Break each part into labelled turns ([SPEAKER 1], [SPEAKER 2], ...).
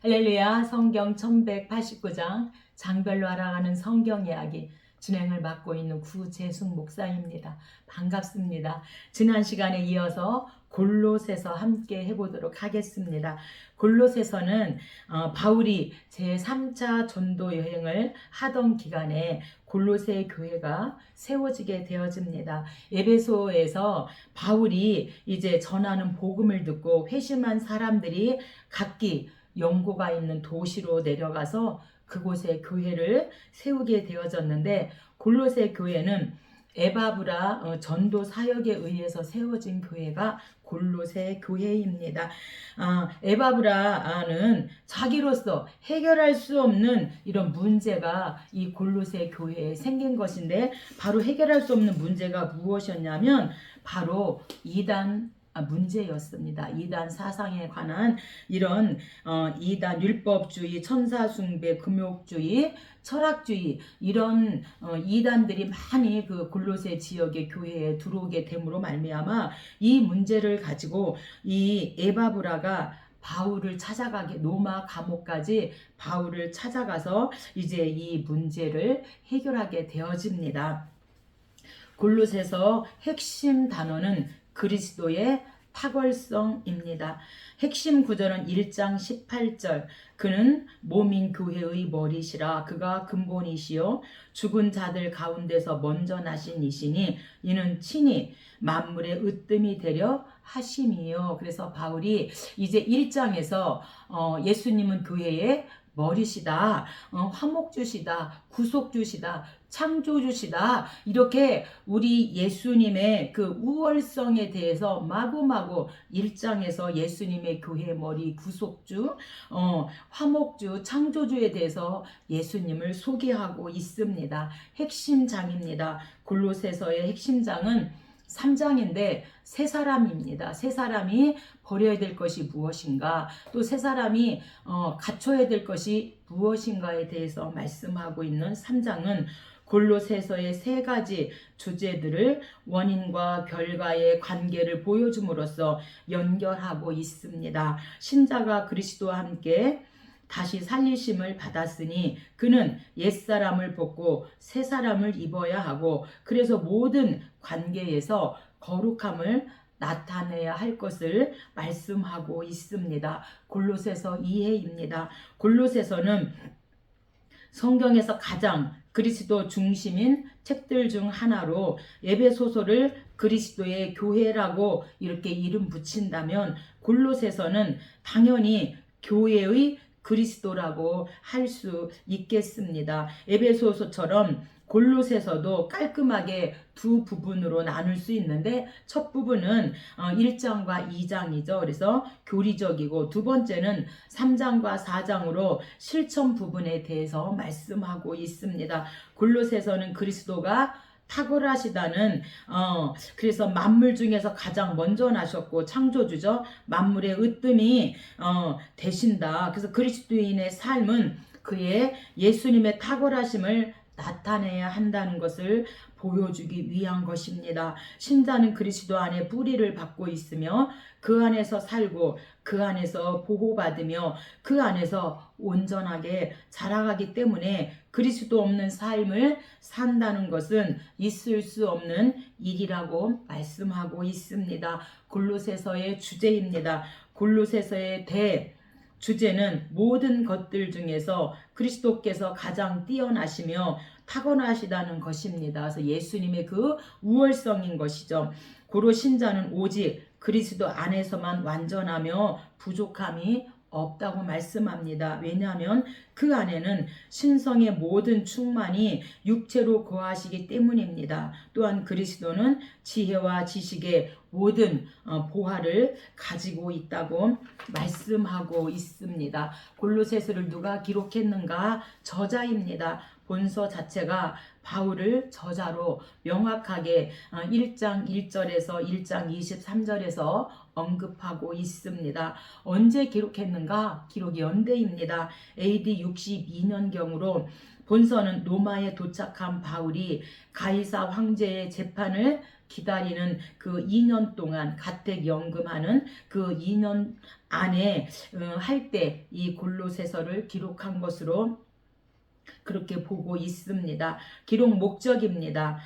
[SPEAKER 1] 할렐루야. 성경 1189장 장별로 알아가는 성경 이야기 진행을 맡고 있는 구재숙 목사입니다. 반갑습니다. 지난 시간에 이어서 골로새서 함께 해보도록 하겠습니다. 골로새서는 바울이 제3차 전도 여행을 하던 기간에 골로새 교회가 세워지게 되어집니다. 에베소에서 바울이 이제 전하는 복음을 듣고 회심한 사람들이 각기 연고가 있는 도시로 내려가서 그곳에 교회를 세우게 되어졌는데, 골로새 교회는 에바브라 전도 사역에 의해서 세워진 교회가 골로새 교회입니다. 에바브라는 자기로서 해결할 수 없는 이런 문제가 이 골로새 교회에 생긴 것인데, 바로 해결할 수 없는 문제가 무엇이었냐면 바로 이단 문제였습니다. 이단 사상에 관한 이런 이단 율법주의, 천사숭배, 금욕주의, 철학주의, 이런 이단들이 많이 그 골로새 지역의 교회에 들어오게 됨으로 말미암아 이 문제를 가지고 이 에바브라가 바울을 찾아가게, 로마 감옥까지 바울을 찾아가서 이제 이 문제를 해결하게 되어집니다. 골로새서 핵심 단어는 그리스도의 탁월성입니다. 핵심 구절은 1장 18절. 그는 몸인 교회의 머리시라. 그가 근본이시요 죽은 자들 가운데서 먼저 나신 이시니 이는 친히 만물의 으뜸이 되려 하심이요. 그래서 바울이 이제 1장에서 예수님은 교회의 머리시다, 화목주시다, 구속주시다, 창조주시다, 이렇게 우리 예수님의 그 우월성에 대해서 마구마구 1장에서 예수님의 교회 머리, 구속주, 화목주, 창조주에 대해서 예수님을 소개하고 있습니다. 핵심장입니다. 골로새서의 핵심장은 3장인데 세 사람입니다. 세 사람이 버려야 될 것이 무엇인가, 또 세 사람이 갖춰야 될 것이 무엇인가에 대해서 말씀하고 있는 3장은 골로새서의 세 가지 주제들을 원인과 결과의 관계를 보여줌으로써 연결하고 있습니다. 신자가 그리스도와 함께 다시 살리심을 받았으니 그는 옛사람을 벗고 새사람을 입어야 하고, 그래서 모든 관계에서 거룩함을 나타내야 할 것을 말씀하고 있습니다. 골로새서 2회입니다. 골로새서는 성경에서 가장 그리스도 중심인 책들 중 하나로, 에베소서를 그리스도의 교회라고 이렇게 이름 붙인다면 골로새서는 당연히 교회의 그리스도라고 할 수 있겠습니다. 에베소서처럼 골로새서도 깔끔하게 두 부분으로 나눌 수 있는데, 첫 부분은 1장과 2장이죠. 그래서 교리적이고, 두 번째는 3장과 4장으로 실천 부분에 대해서 말씀하고 있습니다. 골로새서는 그리스도가 탁월하시다는, 그래서 만물 중에서 가장 먼저 나셨고 창조주죠. 만물의 으뜸이 되신다. 그래서 그리스도인의 삶은 그의 예수님의 탁월하심을 나타내야 한다는 것을 보여주기 위한 것입니다. 신자는 그리스도 안에 뿌리를 받고 있으며 그 안에서 살고 그 안에서 보호받으며 그 안에서 온전하게 자라가기 때문에 그리스도 없는 삶을 산다는 것은 있을 수 없는 일이라고 말씀하고 있습니다. 골로새서의 주제입니다. 골로새서의 주제는 모든 것들 중에서 그리스도께서 가장 뛰어나시며 탁월하시다는 것입니다. 그래서 예수님의 그 우월성인 것이죠. 고로 신자는 오직 그리스도 안에서만 완전하며 부족함이 없다고 말씀합니다. 왜냐하면 그 안에는 신성의 모든 충만이 육체로 거하시기 때문입니다. 또한 그리스도는 지혜와 지식의 모든 보화를 가지고 있다고 말씀하고 있습니다. 골로새서를 누가 기록했는가? 저자입니다. 본서 자체가 바울을 저자로 명확하게 1장 1절에서 1장 23절에서 언급하고 있습니다. 언제 기록했는가? 기록이 연대입니다. AD 62년경으로 본서는 로마에 도착한 바울이 가이사 황제의 재판을 기다리는 그 2년 동안 가택연금하는 그 2년 안에 할 때 이 골로새서를 기록한 것으로 그렇게 보고 있습니다. 기록 목적입니다.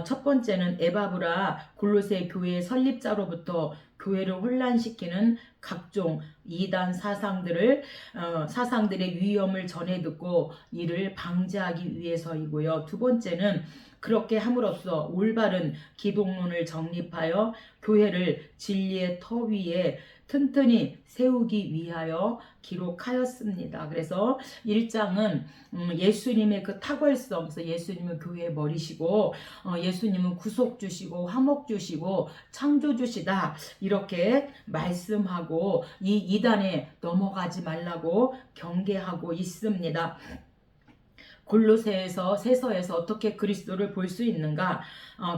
[SPEAKER 1] 첫 번째는 에바브라 골로새 교회 설립자로부터 교회를 혼란시키는 각종 이단 사상들의 위험을 전해 듣고 이를 방지하기 위해서이고요. 두 번째는 그렇게 함으로써 올바른 기독론을 정립하여 교회를 진리의 터 위에 튼튼히 세우기 위하여 기록하였습니다. 그래서 1장은 예수님의 그 탁월성, 그래서 예수님은 교회의 머리시고 예수님은 구속주시고 화목주시고 창조주시다 이렇게 말씀하고 이 이단에 넘어가지 말라고 경계하고 있습니다. 골로새에서 세서에서 어떻게 그리스도를 볼 수 있는가?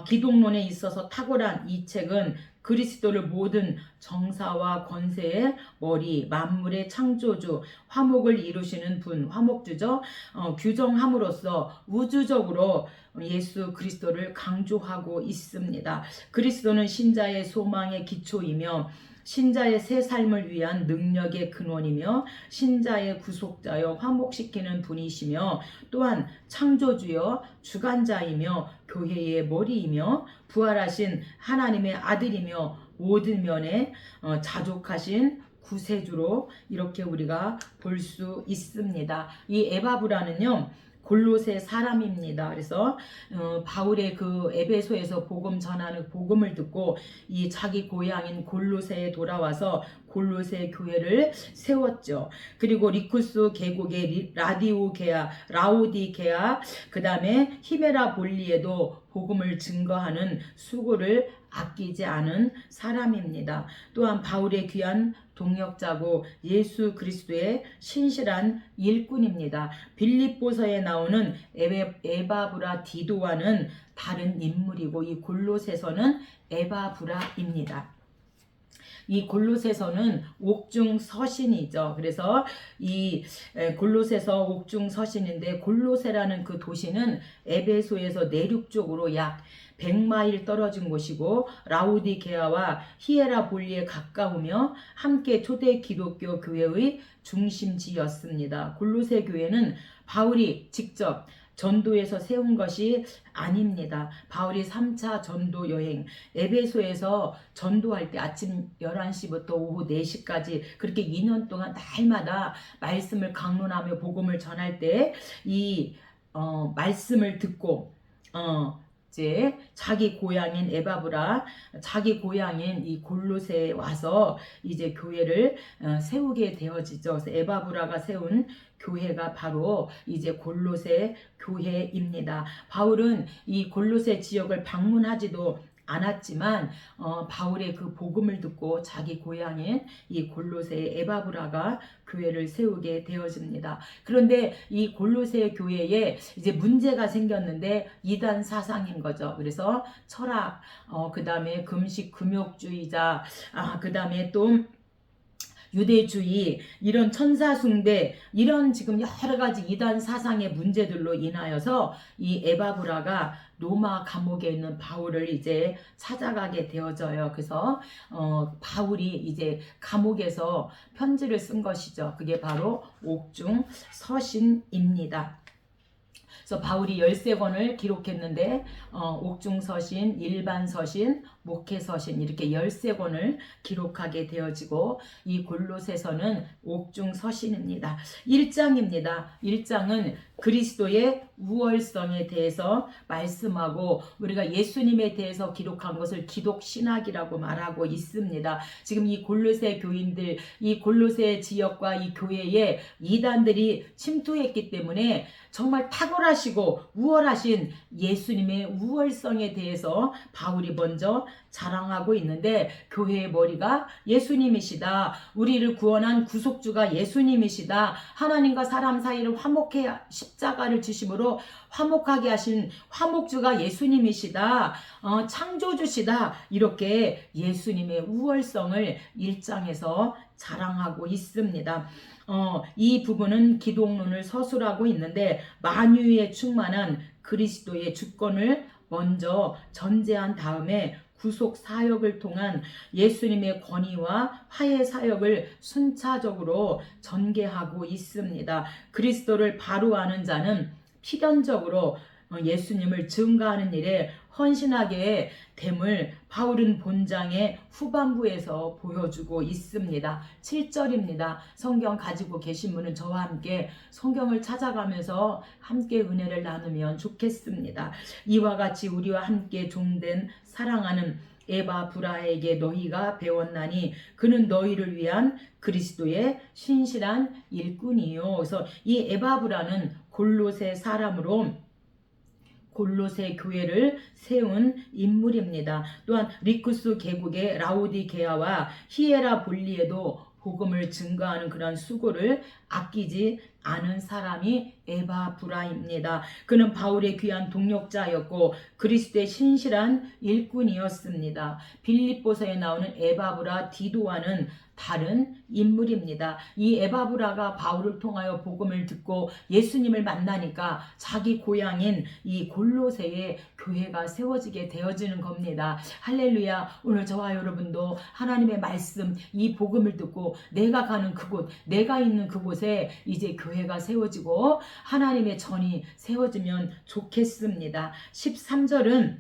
[SPEAKER 1] 기독론에 있어서 탁월한 이 책은 그리스도를 모든 정사와 권세의 머리, 만물의 창조주, 화목을 이루시는 분, 화목주죠. 규정함으로써 우주적으로 예수 그리스도를 강조하고 있습니다. 그리스도는 신자의 소망의 기초이며 신자의 새 삶을 위한 능력의 근원이며 신자의 구속자여 화목시키는 분이시며 또한 창조주여 주관자이며 교회의 머리이며 부활하신 하나님의 아들이며 모든 면에 자족하신 구세주로 이렇게 우리가 볼 수 있습니다. 이 에바브라는요 골로새 사람입니다. 그래서 바울의 그 에베소에서 복음 전하는 복음을 듣고 이 자기 고향인 골로새에 돌아와서 골로새 교회를 세웠죠. 그리고 리쿠스 계곡의 라우디게아, 그 다음에 히메라 볼리에도 복음을 증거하는 수고를 아끼지 않은 사람입니다. 또한 바울의 귀한 동역자고 예수 그리스도의 신실한 일꾼입니다. 빌립보서에 나오는 에바브라 디도와는 다른 인물이고 이 골로새서는 에바브라입니다. 이 골로새서는 옥중서신이죠. 그래서 이 골로새서 옥중서신인데 골로새라는 그 도시는 에베소에서 내륙 쪽으로 약 100마일 떨어진 곳이고 라우디게아와 히에라볼리에 가까우며 함께 초대 기독교 교회의 중심지였습니다. 골로새 교회는 바울이 직접 전도에서 세운 것이 아닙니다. 바울이 3차 전도 여행 에베소에서 전도할 때 아침 11시부터 오후 4시까지 그렇게 2년 동안 날마다 말씀을 강론하며 복음을 전할 때 이 말씀을 듣고 이제 자기 고향인 에바브라, 자기 고향인 이 골로새에 와서 이제 교회를 세우게 되어지죠. 그래서 에바브라가 세운 교회가 바로 이제 골로새 교회입니다. 바울은 이 골로새 지역을 방문하지도 않았지만 바울의 그 복음을 듣고 자기 고향인 이 골로새의 에바브라가 교회를 세우게 되어집니다. 그런데 이 골로새 교회에 이제 문제가 생겼는데 이단 사상인 거죠. 그래서 철학, 그 다음에 금식 금욕주의자, 그 다음에 또 유대주의, 이런 천사숭배, 이런 지금 여러 가지 이단 사상의 문제들로 인하여서 이 에바브라가 로마 감옥에 있는 바울을 이제 찾아가게 되어져요. 그래서 바울이 이제 감옥에서 편지를 쓴 것이죠. 그게 바로 옥중 서신입니다. 그래서 바울이 13권을 기록했는데 옥중서신, 일반서신, 목회서신 이렇게 13권을 기록하게 되어지고 이 골로새서는 옥중서신입니다. 1장입니다. 1장은 그리스도의 우월성에 대해서 말씀하고 우리가 예수님에 대해서 기록한 것을 기독신학이라고 말하고 있습니다. 지금 이 골로새 교인들, 이 골로새 지역과 이 교회에 이단들이 침투했기 때문에 정말 탁월하시고 우월하신 예수님의 우월성에 대해서 바울이 먼저 자랑하고 있는데 교회의 머리가 예수님이시다. 우리를 구원한 구속주가 예수님이시다. 하나님과 사람 사이를 화목해 십자가를 지심으로 화목하게 하신 화목주가 예수님이시다. 창조주시다. 이렇게 예수님의 우월성을 1장에서 자랑하고 있습니다. 이 부분은 기독론을 서술하고 있는데 만유에 충만한 그리스도의 주권을 먼저 전제한 다음에 구속 사역을 통한 예수님의 권위와 화해 사역을 순차적으로 전개하고 있습니다. 그리스도를 바로 아는 자는 필연적으로 예수님을 증거하는 일에 헌신하게 됨을 바울은 본장의 후반부에서 보여주고 있습니다. 7절입니다. 성경 가지고 계신 분은 저와 함께 성경을 찾아가면서 함께 은혜를 나누면 좋겠습니다. 이와 같이 우리와 함께 종된 사랑하는 에바브라에게 너희가 배웠나니 그는 너희를 위한 그리스도의 신실한 일꾼이요. 그래서 이 에바브라는 골로새 사람으로 골로새 교회를 세운 인물입니다. 또한 리쿠스 계곡의 라오디게아와 히에라볼리에도 복음을 증거하는 그런 수고를 아끼지 않은 사람이 에바브라입니다. 그는 바울의 귀한 동역자였고 그리스도의 신실한 일꾼이었습니다. 빌립보서에 나오는 에바브라 디도와는 다른 인물입니다. 이 에바브라가 바울을 통하여 복음을 듣고 예수님을 만나니까 자기 고향인 이 골로새에 교회가 세워지게 되어지는 겁니다. 할렐루야. 오늘 저와 여러분도 하나님의 말씀, 이 복음을 듣고 내가 가는 그곳, 내가 있는 그곳에 이제 교회가 세워지고 하나님의 전이 세워지면 좋겠습니다. 13절은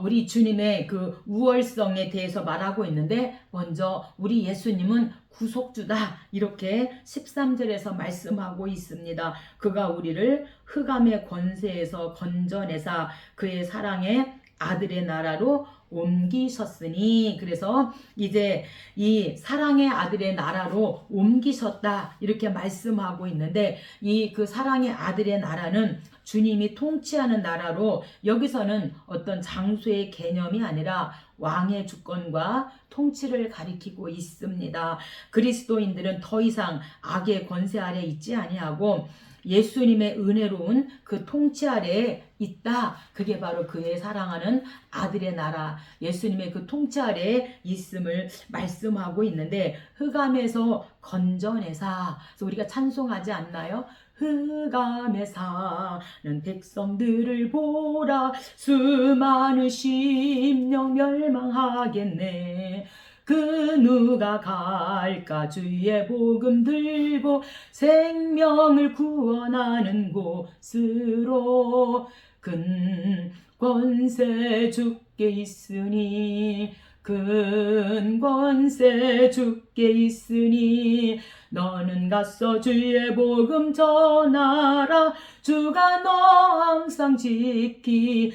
[SPEAKER 1] 우리 주님의 그 우월성에 대해서 말하고 있는데 먼저 우리 예수님은 구속주다 이렇게 13절에서 말씀하고 있습니다. 그가 우리를 흑암의 권세에서 건져내사 그의 사랑의 아들의 나라로 옮기셨으니, 그래서 이제 이 사랑의 아들의 나라로 옮기셨다 이렇게 말씀하고 있는데 이 그 사랑의 아들의 나라는 주님이 통치하는 나라로 여기서는 어떤 장소의 개념이 아니라 왕의 주권과 통치를 가리키고 있습니다. 그리스도인들은 더 이상 악의 권세 아래 있지 아니하고 예수님의 은혜로운 그 통치 아래에 있다. 그게 바로 그의 사랑하는 아들의 나라, 예수님의 그 통치 아래에 있음을 말씀하고 있는데 흑암에서 건져내사. 그래서 우리가 찬송하지 않나요? 흑암에 사는 백성들을 보라 수많은 심령 멸망하겠네. 그 누가 갈까 주의 복음 들고 생명을 구원하는 곳으로. 큰 권세 주께 있으니 큰 권세 주께 있으니 너는 가서 주의 복음 전하라. 주가 너 항상 지키리라.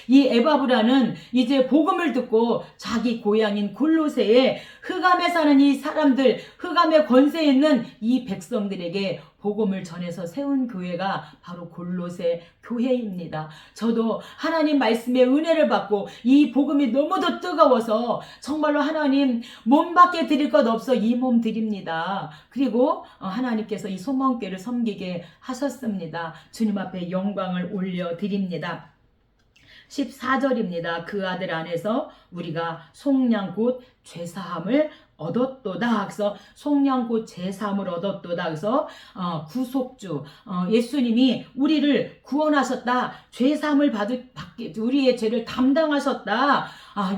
[SPEAKER 1] 이 에바브라는 이제 복음을 듣고 자기 고향인 골로새에 흑암에 사는 이 사람들, 흑암의 권세에 있는 이 백성들에게 복음을 전해서 세운 교회가 바로 골로새 교회입니다. 저도 하나님 말씀의 은혜를 받고 이 복음이 너무도 뜨거워서 정말로 하나님 몸밖에 드릴 것 없어 이 몸 드립니다. 그리고 하나님께서 이 소망교회를 섬기게 하셨습니다. 주님 앞에 영광을 올려드립니다. 14절입니다. 그 아들 안에서 우리가 속량 곧 죄사함을 얻었도다. 그래서 속량 곧 죄사함을 얻었도다. 그래서 구속주, 예수님이 우리를 구원하셨다. 죄사함을 받게 우리의 죄를 담당하셨다.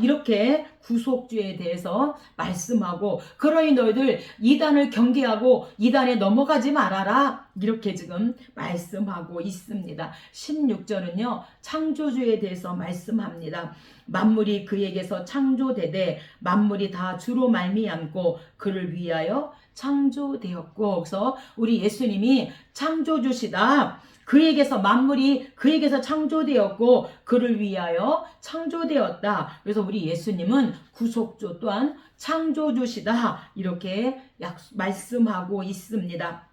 [SPEAKER 1] 이렇게 구속주에 대해서 말씀하고, 그러니 너희들 이단을 경계하고 이단에 넘어가지 말아라. 이렇게 지금 말씀하고 있습니다. 16절은요, 창조주에 대해서 말씀합니다. 만물이 그에게서 창조되되 만물이 다 주로 말미암고 그를 위하여 창조되었고. 그래서 우리 예수님이 창조주시다. 그에게서 만물이 그에게서 창조되었고 그를 위하여 창조되었다. 그래서 우리 예수님은 구속주 또한 창조주시다. 이렇게 말씀하고 있습니다.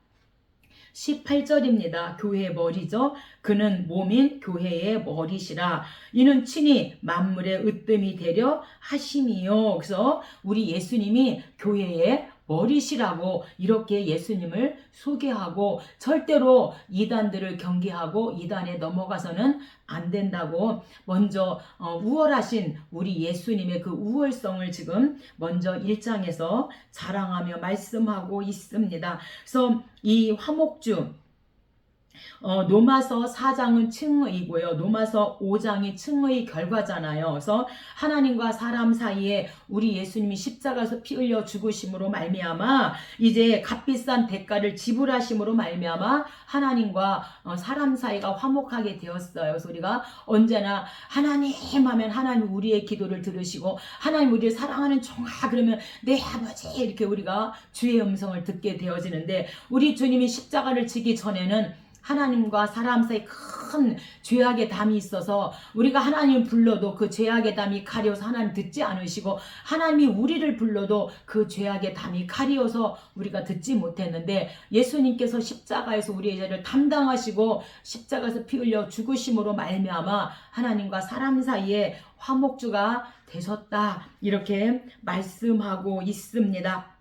[SPEAKER 1] 18절입니다. 교회의 머리죠. 그는 몸인 교회의 머리시라. 이는 친히 만물의 으뜸이 되려 하심이요. 그래서 우리 예수님이 교회의 머리시라고 이렇게 예수님을 소개하고, 절대로 이단들을 경계하고 이단에 넘어가서는 안 된다고 먼저 우월하신 우리 예수님의 그 우월성을 지금 먼저 1장에서 자랑하며 말씀하고 있습니다. 그래서 이 화목주, 로마서 4장은 칭의이고요. 로마서 5장이 칭의의 결과잖아요. 그래서 하나님과 사람 사이에 우리 예수님이 십자가에서 피 흘려 죽으심으로 말미암아 이제 값비싼 대가를 지불하심으로 말미암아 하나님과 사람 사이가 화목하게 되었어요. 그래서 우리가 언제나 하나님 하면 하나님 우리의 기도를 들으시고 하나님 우리를 사랑하는 종아 그러면 내 아버지 이렇게 우리가 주의 음성을 듣게 되어지는데 우리 주님이 십자가를 지기 전에는 하나님과 사람 사이 큰 죄악의 담이 있어서 우리가 하나님 불러도 그 죄악의 담이 가려서 하나님 듣지 않으시고 하나님이 우리를 불러도 그 죄악의 담이 가려서 우리가 듣지 못했는데 예수님께서 십자가에서 우리의 죄를 담당하시고 십자가에서 피 흘려 죽으심으로 말미암아 하나님과 사람 사이에 화목주가 되셨다 이렇게 말씀하고 있습니다.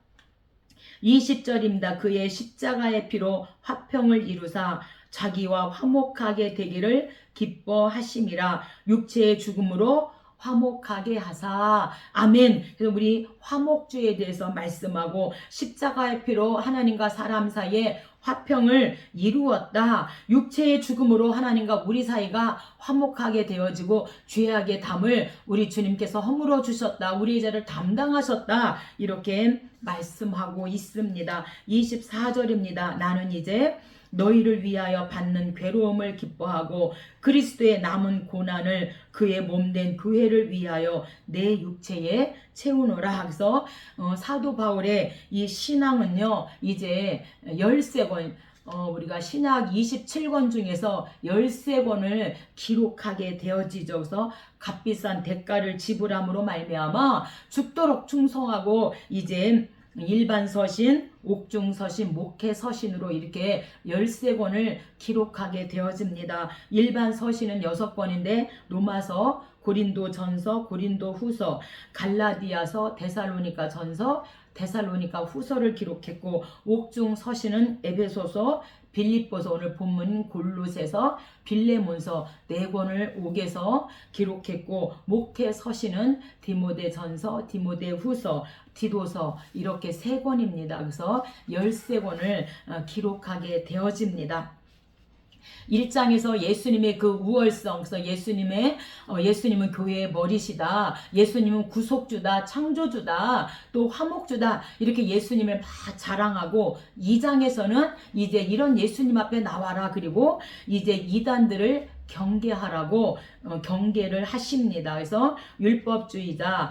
[SPEAKER 1] 20절입니다. 그의 십자가의 피로 화평을 이루사 자기와 화목하게 되기를 기뻐하심이라 육체의 죽음으로 화목하게 하사. 아멘. 그래서 우리 화목주에 대해서 말씀하고 십자가의 피로 하나님과 사람 사이에 화평을 이루었다. 육체의 죽음으로 하나님과 우리 사이가 화목하게 되어지고 죄악의 담을 우리 주님께서 허물어 주셨다. 우리의 죄를 담당하셨다. 이렇게 말씀하고 있습니다. 24절입니다. 나는 이제 너희를 위하여 받는 괴로움을 기뻐하고 그리스도의 남은 고난을 그의 몸된 교회를 위하여 내 육체에 채우노라. 그래서 사도 바울의 이 신앙은요 이제 13권 우리가 신약 27권 중에서 13권을 기록하게 되어지죠. 그래서 값비싼 대가를 지불함으로 말미암아 죽도록 충성하고 이제 일반 서신, 옥중 서신, 목회 서신으로 이렇게 13권을 기록하게 되어집니다. 일반 서신은 6권인데 로마서, 고린도 전서, 고린도 후서, 갈라디아서, 데살로니가 전서, 데살로니가 후서를 기록했고 옥중 서신은 에베소서, 빌립보서, 오늘 본문 골로새서, 빌레몬서 4권을 옥에서 기록했고 목회 서신은 디모데 전서, 디모데 후서, 디도서 이렇게 3권입니다. 그래서 13권을 기록하게 되어집니다. 1장에서 예수님의 그 우월성, 그래서 예수님은 교회의 머리시다. 예수님은 구속주다, 창조주다, 또 화목주다. 이렇게 예수님을 막 자랑하고 2장에서는 이제 이런 예수님 앞에 나와라. 그리고 이제 이단들을 경계하라고 경계를 하십니다. 그래서 율법주의자,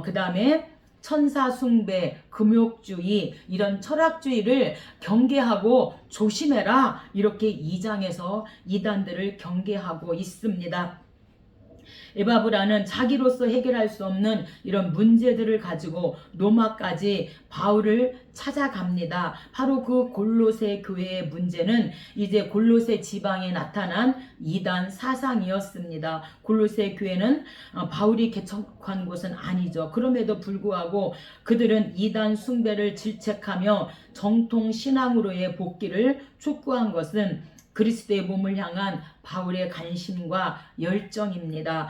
[SPEAKER 1] 그 다음에 천사 숭배, 금욕주의 이런 철학주의를 경계하고 조심해라. 이렇게 2장에서 이단들을 경계하고 있습니다. 에바브라는 자기로서 해결할 수 없는 이런 문제들을 가지고 로마까지 바울을 찾아갑니다. 바로 그 골로새 교회의 문제는 이제 골로새 지방에 나타난 이단 사상이었습니다. 골로새 교회는 바울이 개척한 곳은 아니죠. 그럼에도 불구하고 그들은 이단 숭배를 질책하며 정통 신앙으로의 복귀를 촉구한 것은 그리스도의 몸을 향한 바울의 관심과 열정입니다.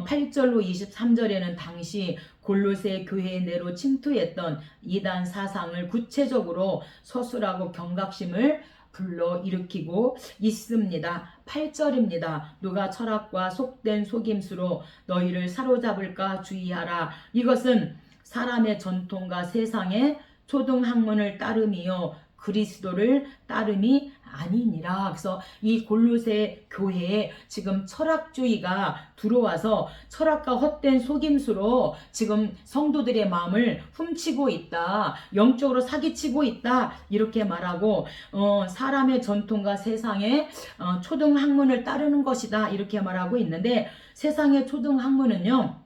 [SPEAKER 1] 8절로 23절에는 당시 골로새 교회 내로 침투했던 이단 사상을 구체적으로 서술하고 경각심을 불러일으키고 있습니다. 8절입니다. 누가 철학과 속된 속임수로 너희를 사로잡을까 주의하라. 이것은 사람의 전통과 세상의 초등학문을 따름이요 그리스도를 따름이 아니니라. 그래서 이 골로새 교회에 지금 철학주의가 들어와서 철학과 헛된 속임수로 지금 성도들의 마음을 훔치고 있다. 영적으로 사기치고 있다. 이렇게 말하고 사람의 전통과 세상의 초등학문을 따르는 것이다. 이렇게 말하고 있는데 세상의 초등학문은요.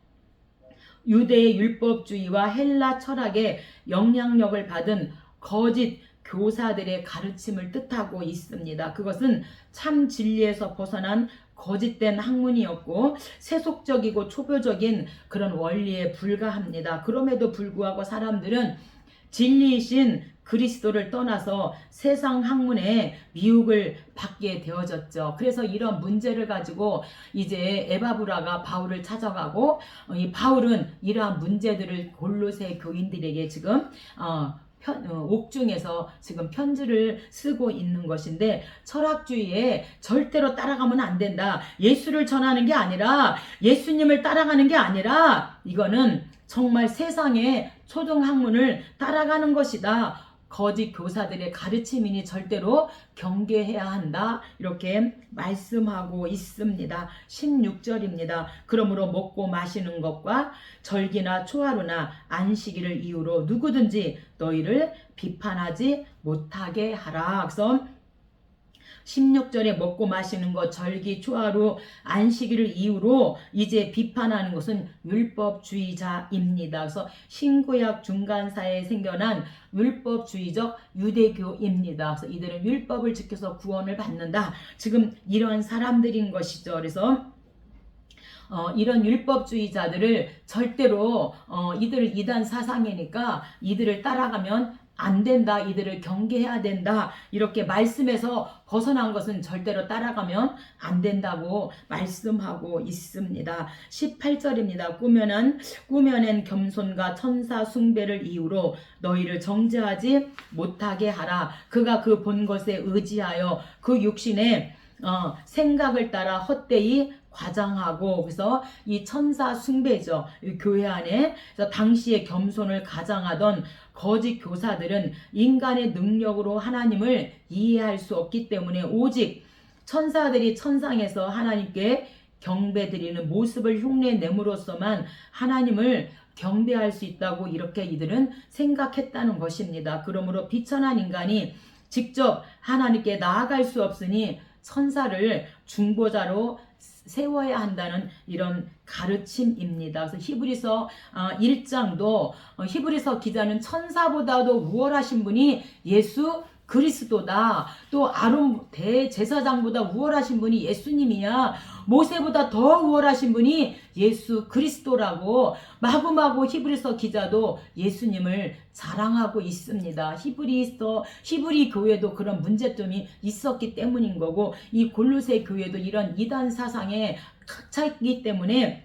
[SPEAKER 1] 유대의 율법주의와 헬라 철학의 영향력을 받은 거짓 교사들의 가르침을 뜻하고 있습니다. 그것은 참 진리에서 벗어난 거짓된 학문이었고 세속적이고 초보적인 그런 원리에 불과합니다. 그럼에도 불구하고 사람들은 진리이신 그리스도를 떠나서 세상 학문에 미혹을 받게 되어졌죠. 그래서 이런 문제를 가지고 이제 에바브라가 바울을 찾아가고 이 바울은 이러한 문제들을 골로새 교인들에게 지금 옥중에서 지금 편지를 쓰고 있는 것인데, 철학주의에 절대로 따라가면 안 된다. 예수를 전하는 게 아니라, 예수님을 따라가는 게 아니라, 이거는 정말 세상의 초등학문을 따라가는 것이다. 거짓 교사들의 가르침이니 절대로 경계해야 한다. 이렇게 말씀하고 있습니다. 16절입니다. 그러므로 먹고 마시는 것과 절기나 초하루나 안식일을 이유로 누구든지 너희를 비판하지 못하게 하라. 그래서 16절에 먹고 마시는 것, 절기, 초하루, 안식일을 이유로 이제 비판하는 것은 율법주의자입니다. 그래서 신구약 중간사에 생겨난 율법주의적 유대교입니다. 그래서 이들은 율법을 지켜서 구원을 받는다. 지금 이런 사람들인 것이죠. 그래서 이런 율법주의자들을 절대로 이들을 이단 사상이니까 이들을 따라가면 안 된다. 이들을 경계해야 된다. 이렇게 말씀에서 벗어난 것은 절대로 따라가면 안 된다고 말씀하고 있습니다. 18절입니다. 꾸며낸 겸손과 천사 숭배를 이유로 너희를 정죄하지 못하게 하라. 그가 그 본 것에 의지하여 그 육신의 생각을 따라 헛되이 과장하고, 그래서 이 천사 숭배죠. 이 교회 안에 그래서 당시에 겸손을 가장하던 거짓 교사들은 인간의 능력으로 하나님을 이해할 수 없기 때문에 오직 천사들이 천상에서 하나님께 경배드리는 모습을 흉내냄으로써만 하나님을 경배할 수 있다고 이렇게 이들은 생각했다는 것입니다. 그러므로 비천한 인간이 직접 하나님께 나아갈 수 없으니 천사를 중보자로 세워야 한다는 이런 가르침입니다. 그래서 히브리서 1장도 히브리서 기자는 천사보다도 우월하신 분이 예수 그리스도다. 또 아론 대제사장보다 우월하신 분이 예수님이야. 모세보다 더 우월하신 분이 예수 그리스도라고 마구마구 히브리서 기자도 예수님을 자랑하고 있습니다. 히브리 교회도 그런 문제점이 있었기 때문인 거고, 이 골로새 교회도 이런 이단 사상에 갇혀있기 때문에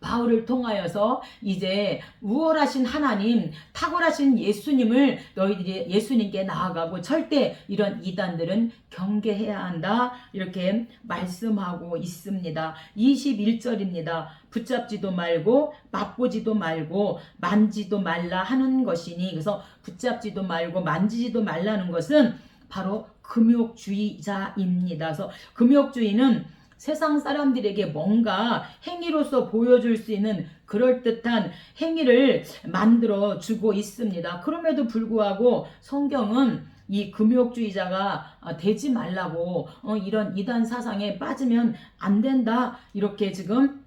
[SPEAKER 1] 바울을 통하여서 이제 우월하신 하나님, 탁월하신 예수님을 너희들이 예수님께 나아가고 절대 이런 이단들은 경계해야 한다. 이렇게 말씀하고 있습니다. 21절입니다. 붙잡지도 말고 맛보지도 말고 만지도 말라 하는 것이니, 그래서 붙잡지도 말고 만지지도 말라는 것은 바로 금욕주의자입니다. 그래서 금욕주의는 세상 사람들에게 뭔가 행위로서 보여줄 수 있는 그럴듯한 행위를 만들어 주고 있습니다. 그럼에도 불구하고 성경은 이 금욕주의자가 되지 말라고, 이런 이단 사상에 빠지면 안 된다. 이렇게 지금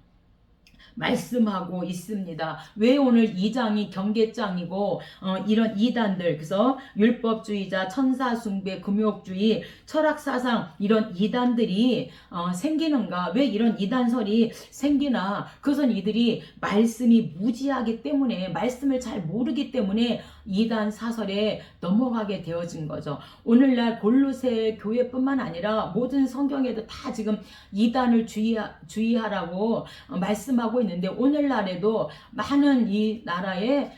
[SPEAKER 1] 말씀하고 있습니다. 왜 오늘 2장이 경계장이고 이런 이단들, 그래서 율법주의자, 천사숭배, 금욕주의, 철학사상 이런 이단들이 생기는가? 왜 이런 이단설이 생기나? 그것은 이들이 말씀이 무지하기 때문에, 말씀을 잘 모르기 때문에 이단 사설에 넘어가게 되어진 거죠. 오늘날 골로새 교회뿐만 아니라 모든 성경에도 다 지금 이단을 주의하라고 말씀하고 있는데, 오늘날에도 많은 이 나라에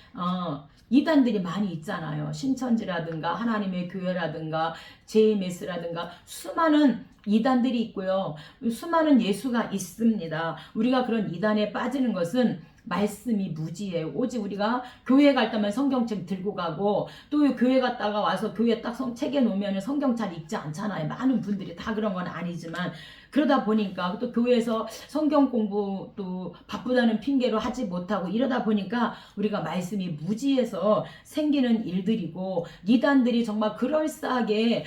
[SPEAKER 1] 이단들이 많이 있잖아요. 신천지라든가 하나님의 교회라든가 JMS라든가 수많은 이단들이 있고요. 수많은 예수가 있습니다. 우리가 그런 이단에 빠지는 것은 말씀이 무지해요. 오직 우리가 교회 갈 때만 성경책 들고 가고, 또 교회 갔다가 와서 교회 딱 책에 놓으면 성경 잘 읽지 않잖아요. 많은 분들이 다 그런 건 아니지만, 그러다 보니까 또 교회에서 성경 공부 또 바쁘다는 핑계로 하지 못하고 이러다 보니까 우리가 말씀이 무지해서 생기는 일들이고, 이단들이 정말 그럴싸하게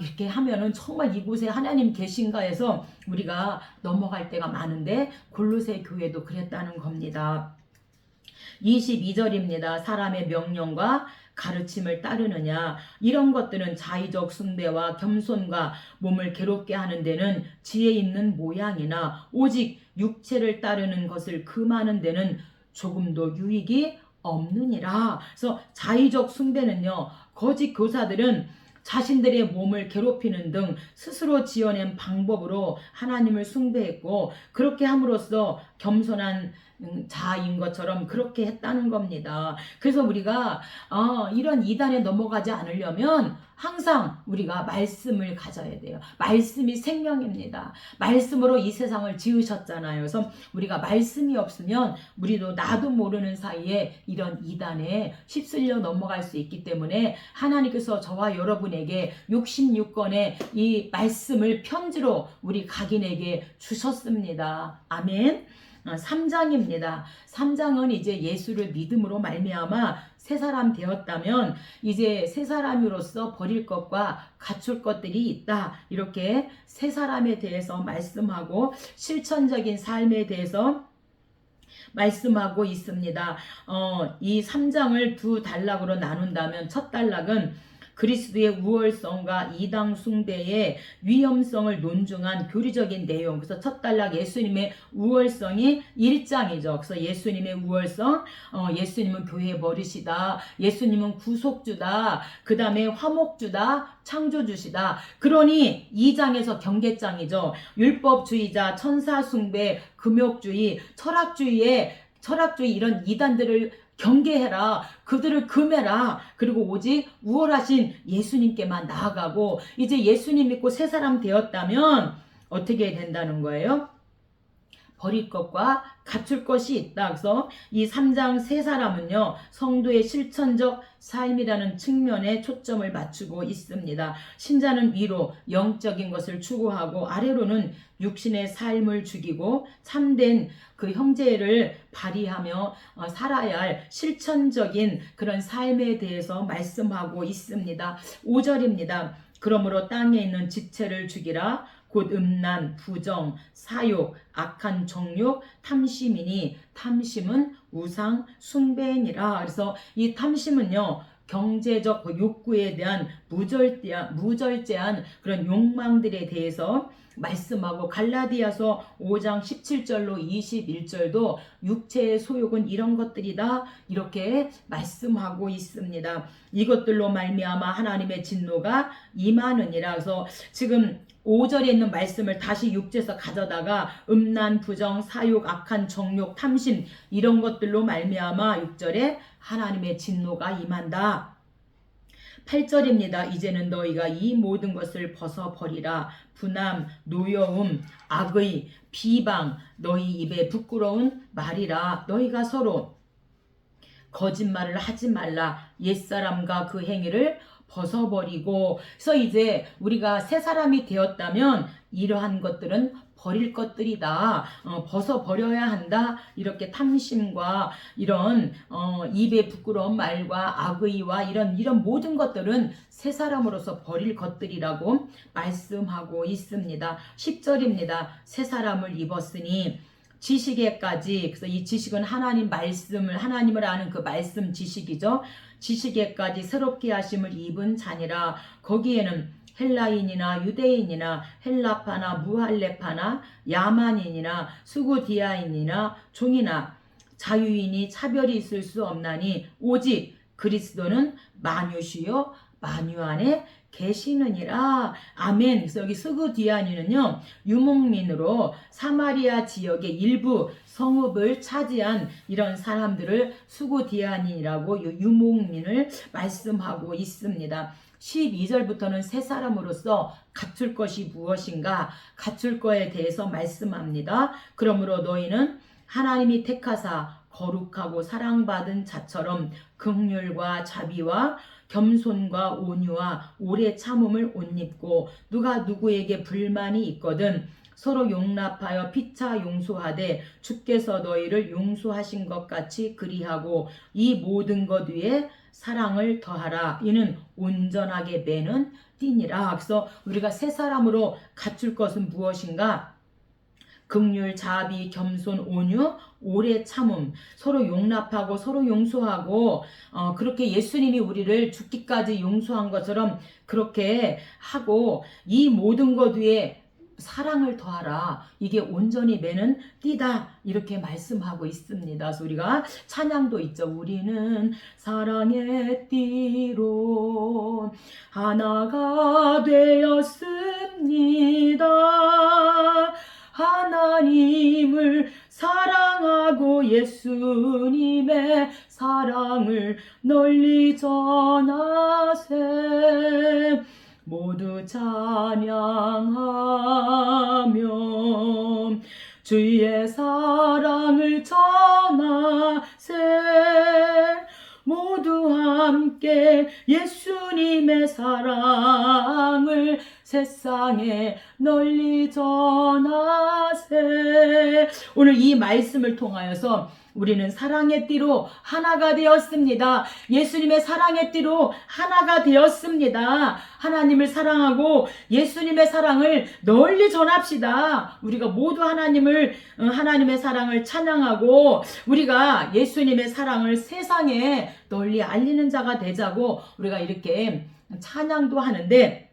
[SPEAKER 1] 이렇게 하면은 정말 이곳에 하나님 계신가 해서 우리가 넘어갈 때가 많은데, 골로새 교회도 그랬다는 겁니다. 22절입니다. 사람의 명령과 가르침을 따르느냐? 이런 것들은 자의적 숭배와 겸손과 몸을 괴롭게 하는 데는 지혜 있는 모양이나 오직 육체를 따르는 것을 금하는 데는 조금도 유익이 없느니라. 그래서 자의적 숭배는요, 거짓 교사들은 자신들의 몸을 괴롭히는 등 스스로 지어낸 방법으로 하나님을 숭배했고, 그렇게 함으로써 겸손한 자인 것처럼 그렇게 했다는 겁니다. 그래서 우리가 이런 이단에 넘어가지 않으려면 항상 우리가 말씀을 가져야 돼요. 말씀이 생명입니다. 말씀으로 이 세상을 지으셨잖아요. 그래서 우리가 말씀이 없으면 우리도 나도 모르는 사이에 이런 이단에 휩쓸려 넘어갈 수 있기 때문에 하나님께서 저와 여러분에게 66권의 이 말씀을 편지로 우리 각인에게 주셨습니다. 아멘. 3장입니다. 3장은 이제 예수를 믿음으로 말미암아 새 사람 되었다면 이제 새 사람으로서 버릴 것과 갖출 것들이 있다. 이렇게 새 사람에 대해서 말씀하고 실천적인 삶에 대해서 말씀하고 있습니다. 이 3장을 두 단락으로 나눈다면 첫 단락은 그리스도의 우월성과 이당 숭배의 위험성을 논증한 교리적인 내용. 그래서 첫 단락 예수님의 우월성이 1장이죠. 그래서 예수님의 우월성, 예수님은 교회의 머리시다. 예수님은 구속주다. 그 다음에 화목주다. 창조주시다. 그러니 2장에서 경계장이죠. 율법주의자, 천사숭배, 금욕주의, 철학주의 이런 이단들을 경계해라. 그들을 금해라. 그리고 오직 우월하신 예수님께만 나아가고 이제 예수님 믿고 새 사람 되었다면 어떻게 된다는 거예요? 버릴 것과 갖출 것이 있다. 그래서 이 3장 새 사람은요, 성도의 실천적 삶이라는 측면에 초점을 맞추고 있습니다. 신자는 위로 영적인 것을 추구하고 아래로는 육신의 삶을 죽이고 참된 그 형제를 발휘하며 살아야 할 실천적인 그런 삶에 대해서 말씀하고 있습니다. 5절입니다. 그러므로 땅에 있는 지체를 죽이라. 곧 음란, 부정, 사욕, 악한 정욕, 탐심이니 탐심은 우상 숭배니라. 그래서 이 탐심은요, 경제적 욕구에 대한 무절제한 그런 욕망들에 대해서 말씀하고 갈라디아서 5장 17절로 21절도 육체의 소욕은 이런 것들이다 이렇게 말씀하고 있습니다. 이것들로 말미암아 하나님의 진노가 임하느니라. 그래서 지금 5절에 있는 말씀을 다시 6절에서 가져다가 음란, 부정, 사욕, 악한 정욕, 탐심 이런 것들로 말미암아 6절에 하나님의 진노가 임한다. 8절입니다. 이제는 너희가 이 모든 것을 벗어버리라. 분함, 노여움, 악의, 비방, 너희 입에 부끄러운 말이라. 너희가 서로 거짓말을 하지 말라. 옛사람과 그 행위를 벗어버리고. 그래서 이제 우리가 새 사람이 되었다면 이러한 것들은 버릴 것들이다. 벗어버려야 한다. 이렇게 탐심과 이런 입에 부끄러운 말과 악의와 이런 모든 것들은 새 사람으로서 버릴 것들이라고 말씀하고 있습니다. 10절입니다. 새 사람을 입었으니 지식에까지. 그래서 이 지식은 하나님을 아는 그 말씀 지식이죠. 지식에까지 새롭게 하심을 입은 자니라. 거기에는 헬라인이나 유대인이나 헬라파나 무할레파나 야만인이나 수구디아인이나 종이나 자유인이 차별이 있을 수 없나니 오직 그리스도는 만유시요 만유 안에 계시느니라. 아멘. 그래서 여기 스구디아니는요, 유목민으로 사마리아 지역의 일부 성읍을 차지한 이런 사람들을 스구디아니라고 유목민을 말씀하고 있습니다. 12절부터는 새 사람으로서 갖출 것이 무엇인가, 갖출 거에 대해서 말씀합니다. 그러므로 너희는 하나님이 택하사 거룩하고 사랑받은 자처럼 긍휼과 자비와 겸손과 온유와 오래 참음을 옷 입고 누가 누구에게 불만이 있거든 서로 용납하여 피차 용서하되 주께서 너희를 용서하신 것 같이 그리하고 이 모든 것 위에 사랑을 더하라. 이는 온전하게 매는 띠니라. 그래서 우리가 새 사람으로 갖출 것은 무엇인가? 긍휼, 자비, 겸손, 온유, 오래 참음, 서로 용납하고 서로 용서하고 그렇게 예수님이 우리를 죽기까지 용서한 것처럼 그렇게 하고 이 모든 것 위에 사랑을 더하라. 이게 온전히 매는 띠다. 이렇게 말씀하고 있습니다. 그래서 우리가 찬양도 있죠. 우리는 사랑의 띠로 하나가 되었습니다. 하나님을 사랑하고 예수님의 사랑을 널리 전하세. 모두 찬양하며 주의 사랑을 전하세. 모두 함께 예수님의 사랑을 세상에 널리 전하세. 오늘 이 말씀을 통하여서 우리는 사랑의 띠로 하나가 되었습니다. 예수님의 사랑의 띠로 하나가 되었습니다. 하나님을 사랑하고 예수님의 사랑을 널리 전합시다. 우리가 모두 하나님의 사랑을 찬양하고 우리가 예수님의 사랑을 세상에 널리 알리는 자가 되자고 우리가 이렇게 찬양도 하는데,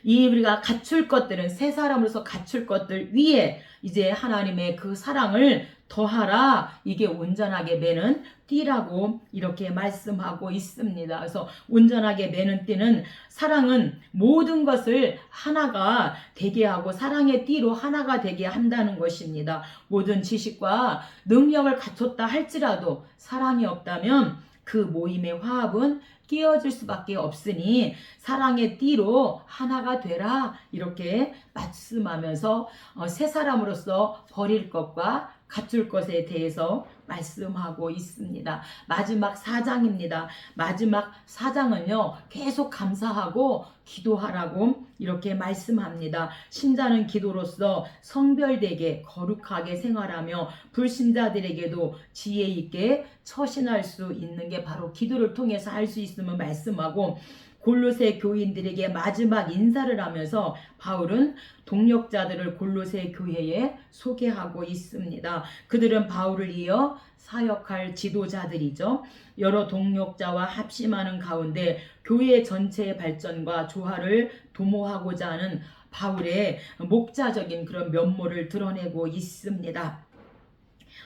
[SPEAKER 1] 우리가 갖출 것들은, 새 사람으로서 갖출 것들 위에 이제 하나님의 그 사랑을 더하라. 이게 온전하게 매는 띠라고 이렇게 말씀하고 있습니다. 그래서 온전하게 매는 띠는, 사랑은 모든 것을 하나가 되게 하고 사랑의 띠로 하나가 되게 한다는 것입니다. 모든 지식과 능력을 갖췄다 할지라도 사랑이 없다면 그 모임의 화합은 끼어질 수밖에 없으니 사랑의 띠로 하나가 되라. 이렇게 말씀하면서 새 사람으로서 버릴 것과 갖출 것에 대해서 말씀하고 있습니다. 마지막 4장입니다. 마지막 4장은요, 계속 감사하고 기도하라고 이렇게 말씀합니다. 신자는 기도로서 성별되게 거룩하게 생활하며 불신자들에게도 지혜 있게 처신할 수 있는 게 바로 기도를 통해서 할 수 있음을 말씀하고, 골로새 교인들에게 마지막 인사를 하면서 바울은 동역자들을 골로새 교회에 소개하고 있습니다. 그들은 바울을 이어 사역할 지도자들이죠. 여러 동역자와 합심하는 가운데 교회 전체의 발전과 조화를 도모하고자 하는 바울의 목자적인 그런 면모를 드러내고 있습니다.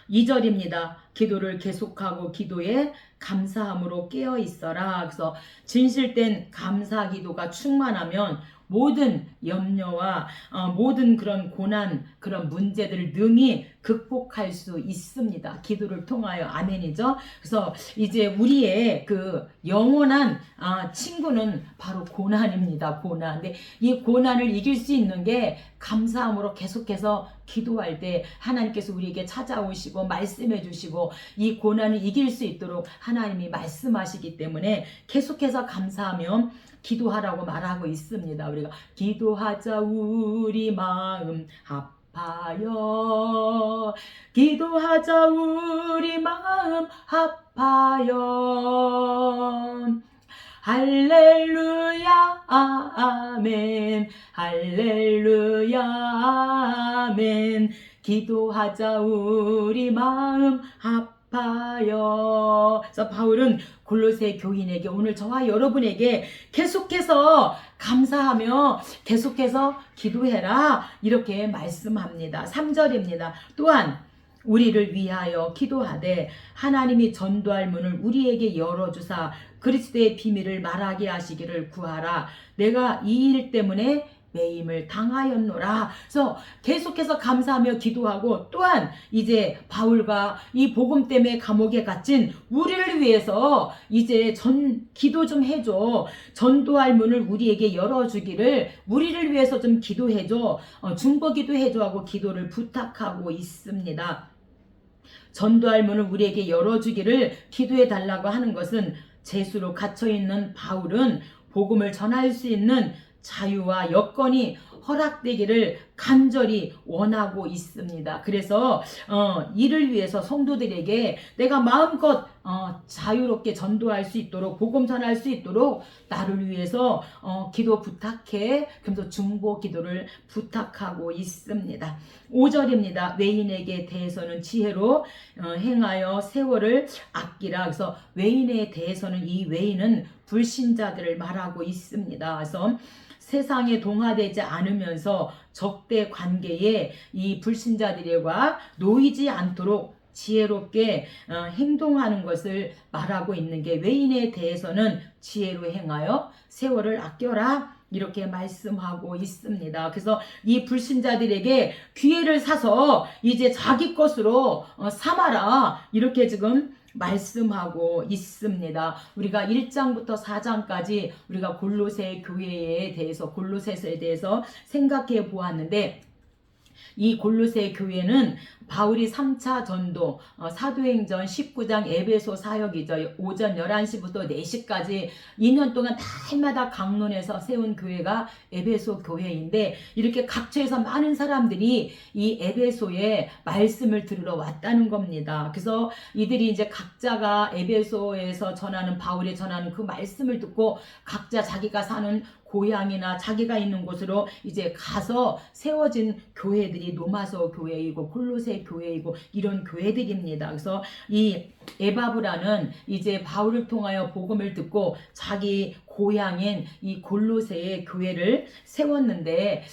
[SPEAKER 1] 2절입니다. 기도를 계속하고 기도에 감사함으로 깨어 있어라. 그래서 진실된 감사 기도가 충만하면 모든 염려와 모든 그런 고난, 그런 문제들을 능히 극복할 수 있습니다. 기도를 통하여. 아멘이죠. 그래서 이제 우리의 그 영원한 친구는 바로 고난입니다. 고난. 근데 이 고난을 이길 수 있는 게 감사함으로 계속해서 기도할 때 하나님께서 우리에게 찾아오시고 말씀해 주시고 이 고난을 이길 수 있도록 하나님이 말씀하시기 때문에 계속해서 감사하며 기도하라고 말하고 있습니다. 우리가 기도하자 우리 마음 합하여, 기도하자 우리 마음 합하여, 할렐루야 아멘, 할렐루야 아멘, 기도하자 우리 마음 합하여. 그래서 바울은 골로새 교인에게, 오늘 저와 여러분에게 계속해서 감사하며 계속해서 기도해라 이렇게 말씀합니다. 3절입니다. 또한 우리를 위하여 기도하되 하나님이 전도할 문을 우리에게 열어주사 그리스도의 비밀을 말하게 하시기를 구하라. 내가 이 일 때문에 매임을 당하였노라. 그래서 계속해서 감사하며 기도하고, 또한 이제 바울과 이 복음 때문에 감옥에 갇힌 우리를 위해서 이제 기도 좀 해줘. 전도할 문을 우리에게 열어주기를, 우리를 위해서 좀 기도해줘. 중보기도 해줘 하고 기도를 부탁하고 있습니다. 전도할 문을 우리에게 열어주기를 기도해 달라고 하는 것은, 죄수로 갇혀있는 바울은 복음을 전할 수 있는 자유와 여건이 허락되기를 간절히 원하고 있습니다. 그래서 이를 위해서 성도들에게 내가 마음껏 자유롭게 전도할 수 있도록, 복음 전할 수 있도록 나를 위해서 기도 부탁해. 그래서 중보 기도를 부탁하고 있습니다. 5절입니다. 외인에게 대해서는 지혜로 행하여 세월을 아끼라. 그래서 외인에 대해서는, 이 외인은 불신자들을 말하고 있습니다. 그래서 세상에 동화되지 않으면서 적대 관계에 이 불신자들과 놓이지 않도록 지혜롭게 행동하는 것을 말하고 있는 게, 외인에 대해서는 지혜로 행하여 세월을 아껴라 이렇게 말씀하고 있습니다. 그래서 이 불신자들에게 기회를 사서 이제 자기 것으로 삼아라, 이렇게 지금 말씀하고 있습니다. 우리가 1장부터 4장까지 우리가 골로새 교회에 대해서, 골로새서에 대해서 생각해 보았는데, 이 골로새 교회는 바울이 3차 전도, 사도행전 19장 에베소 사역이죠. 오전 11시부터 4시까지 2년 동안 날마다 강론에서 세운 교회가 에베소 교회인데, 이렇게 각처에서 많은 사람들이 이 에베소에 말씀을 들으러 왔다는 겁니다. 그래서 이들이 이제 각자가 에베소에서 전하는, 바울이 전하는 그 말씀을 듣고 각자 자기가 사는 고향이나 자기가 있는 곳으로 이제 가서 세워진 교회들이 로마서 교회이고 골로새 교회이고 이런 교회들입니다. 그래서 이 에바브라는 이제 바울을 통하여 복음을 듣고 자기 고향인 이 골로새의 교회를 세웠는데,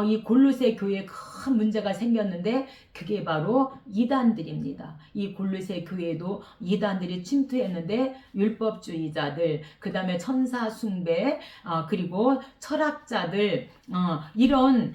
[SPEAKER 1] 이 골로새 교회에 큰 문제가 생겼는데, 그게 바로 이단들입니다. 이 골로새 교회에도 이단들이 침투했는데, 율법주의자들, 그 다음에 천사 숭배, 그리고 철학자들, 이런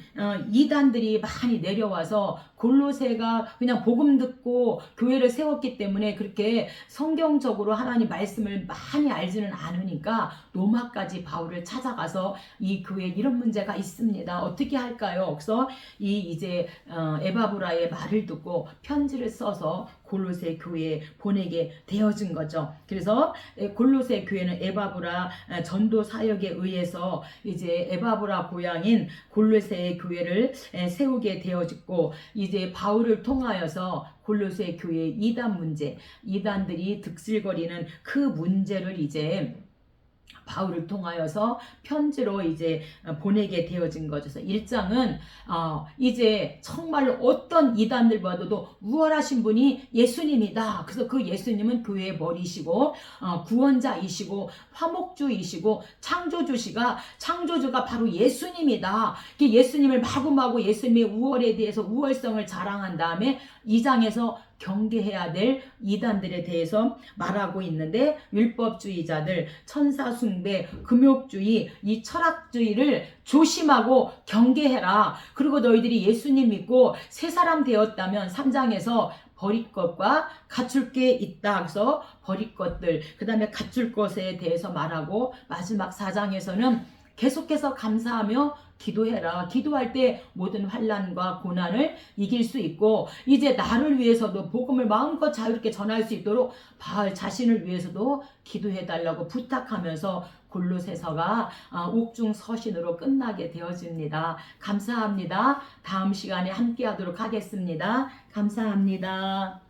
[SPEAKER 1] 이단들이 많이 내려와서 골로새가 그냥 복음 듣고 교회를 세웠기 때문에 그렇게 성경적으로 하나님 말씀을 많이 알지는 않으니까 로마까지 바울을 찾아가서 이 교회에 이런 문제가 있습니다, 어떻게 할까요? 그래서 이제 에바브라의 말을 듣고 편지를 써서 골로새 교회에 보내게 되어진 거죠. 그래서 골로새 교회는 에바브라 전도 사역에 의해서 이제 에바브라 고향인 골로새 교회를 세우게 되어졌고, 이제 바울을 통하여서 골로새 교회의 이단 문제, 이단들이 득실거리는 그 문제를 이제 바울을 통하여서 편지로 이제 보내게 되어진 거죠. 1장은 이제 정말로 어떤 이단들보다도 우월하신 분이 예수님이다. 그래서 그 예수님은 교회의 머리시고 구원자이시고 화목주이시고 창조주가 바로 예수님이다. 예수님을 마구마구 예수님의 우월에 대해서 우월성을 자랑한 다음에 2장에서 경계해야 될 이단들에 대해서 말하고 있는데, 율법주의자들, 천사숭배, 금욕주의, 이 철학주의를 조심하고 경계해라. 그리고 너희들이 예수님 믿고 새 사람 되었다면 3장에서 버릴 것과 갖출 게 있다. 그래서 버릴 것들, 그 다음에 갖출 것에 대해서 말하고, 마지막 4장에서는 계속해서 감사하며 기도해라. 기도할 때 모든 환난과 고난을 이길 수 있고, 이제 나를 위해서도 복음을 마음껏 자유롭게 전할 수 있도록 바울 자신을 위해서도 기도해달라고 부탁하면서 골로새서가 옥중서신으로 끝나게 되어집니다. 감사합니다. 다음 시간에 함께 하도록 하겠습니다. 감사합니다.